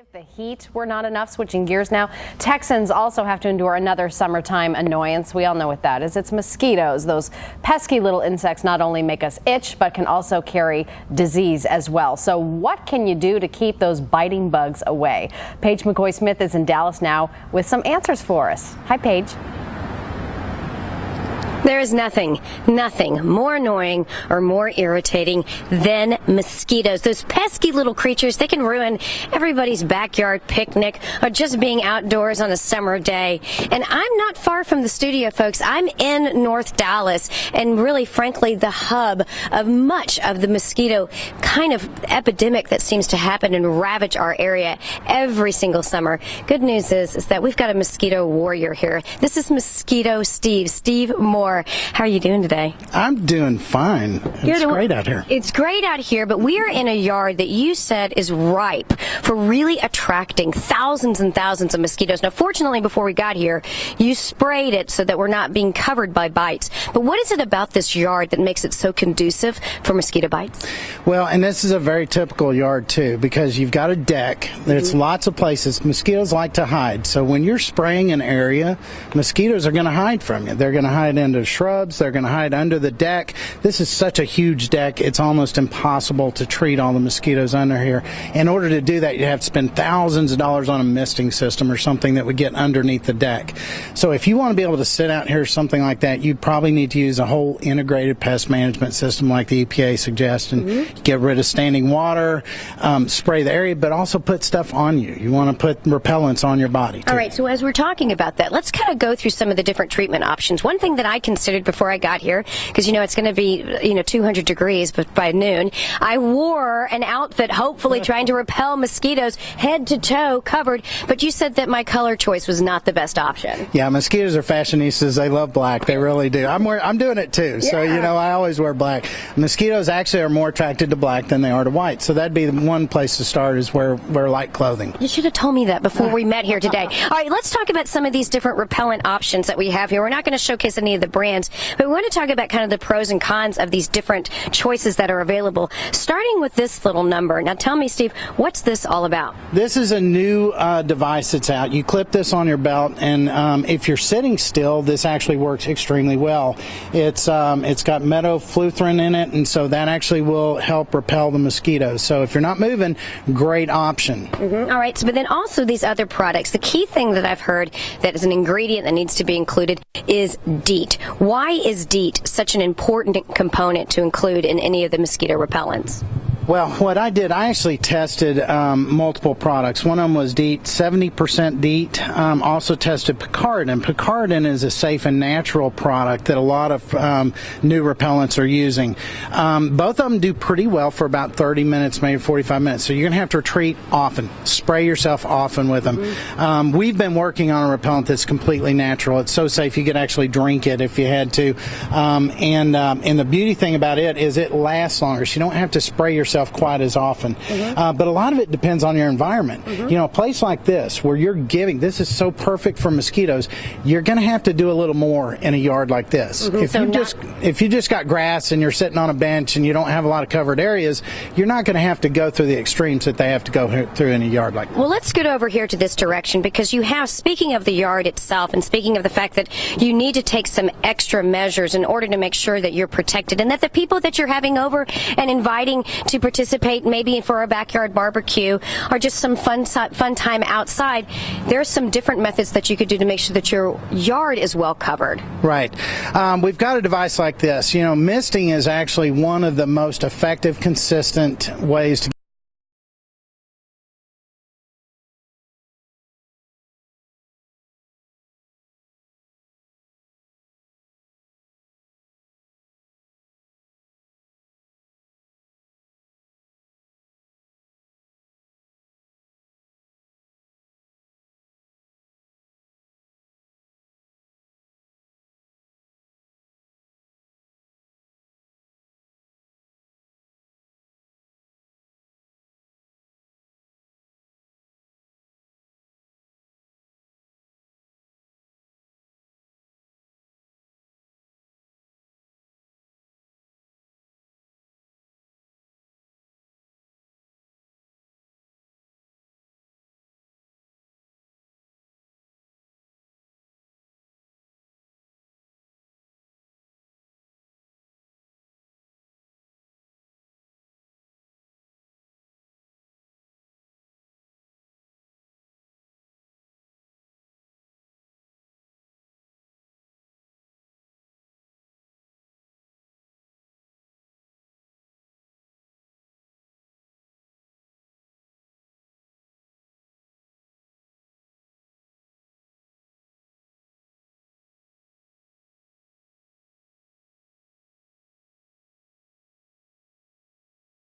If the heat were not enough, switching gears now, Texans also have to endure another summertime annoyance. We all know what that is. It's mosquitoes. Those pesky little insects not only make us itch, but can also carry disease as well. So what can you do to keep those biting bugs away? Paige McCoy-Smith is in Dallas now with some answers for us. Hi, Paige. There is nothing more annoying or more irritating than mosquitoes. Those pesky little creatures, they can ruin everybody's backyard picnic or just being outdoors on a summer day. And I'm not far from the studio, folks. I'm in North Dallas, and really, frankly, the hub of much of the mosquito kind of epidemic that seems to happen and ravage our area every single summer. Good news is that we've got a mosquito warrior here. This is Mosquito Steve Moore. How are you doing today? I'm doing fine. It's great out here. It's great out here, but we are in a yard that you said is ripe for really attracting thousands and thousands of mosquitoes. Now, fortunately, before we got here, you sprayed it so that we're not being covered by bites. But what is it about this yard that makes it so conducive for mosquito bites? Well, and this is a very typical yard, too, because you've got a deck. There's lots of places. Mosquitoes like to hide. So when you're spraying an area, mosquitoes are going to hide from you. They're going to hide into shrubs. They're going to hide under the deck. This is such a huge deck, it's almost impossible to treat all the mosquitoes under here. In order to do that, you have to spend thousands of dollars on a misting system or something that would get underneath the deck. So if you want to be able to sit out here something like that, you probably need to use a whole integrated pest management system like the EPA suggests, and get rid of standing water, spray the area, but also put stuff on you. You want to put repellents on your body, too. All right, so as we're talking about that, let's kind of go through some of the different treatment options. One thing that I considered before I got here, because it's going to be 200 degrees but by noon, I wore an outfit hopefully trying to repel mosquitoes head to toe covered, but you said that my color choice was not the best option. Yeah, mosquitoes are fashionistas. They love black. They really do. I'm doing it too. Yeah. So I always wear black. Mosquitoes actually are more attracted to black than they are to white, so that'd be the one place to start, is wear light clothing. You should have told me that before we met here today. All right, let's talk about some of these different repellent options that we have here. We're not going to showcase any of the brands, but we want to talk about kind of the pros and cons of these different choices that are available, starting with this little number. Now tell me, Steve, what's this all about? This is a new device that's out. You clip this on your belt, and if you're sitting still, this actually works extremely well. It's got metofluorin in it, and so that actually will help repel the mosquitoes. So if you're not moving, great option. All right, but then also these other products. The key thing that I've heard that is an ingredient that needs to be included is DEET. Why is DEET such an important component to include in any of the mosquito repellents? Well, what I did, I actually tested multiple products. One of them was DEET, 70% DEET. Also tested Picardin. Picardin is a safe and natural product that a lot of new repellents are using. Both of them do pretty well for about 30 minutes, maybe 45 minutes. So you're going to have to retreat often. Spray yourself often with them. We've been working on a repellent that's completely natural. It's so safe you could actually drink it if you had to. And the beauty thing about it is it lasts longer, so you don't have to spray yourself quite as often. But a lot of it depends on your environment. A place like this where you're giving, this is so perfect for mosquitoes, you're going to have to do a little more in a yard like this. If you just got grass and you're sitting on a bench and you don't have a lot of covered areas, you're not going to have to go through the extremes that they have to go through in a yard like this. Well, let's get over here to this direction, because you have, speaking of the yard itself and speaking of the fact that you need to take some extra measures in order to make sure that you're protected, and that the people that you're having over and inviting to participate maybe for a backyard barbecue or just some fun time outside, there's some different methods that you could do to make sure that your yard is well covered. Right. We've got a device like this. Misting is actually one of the most effective, consistent ways to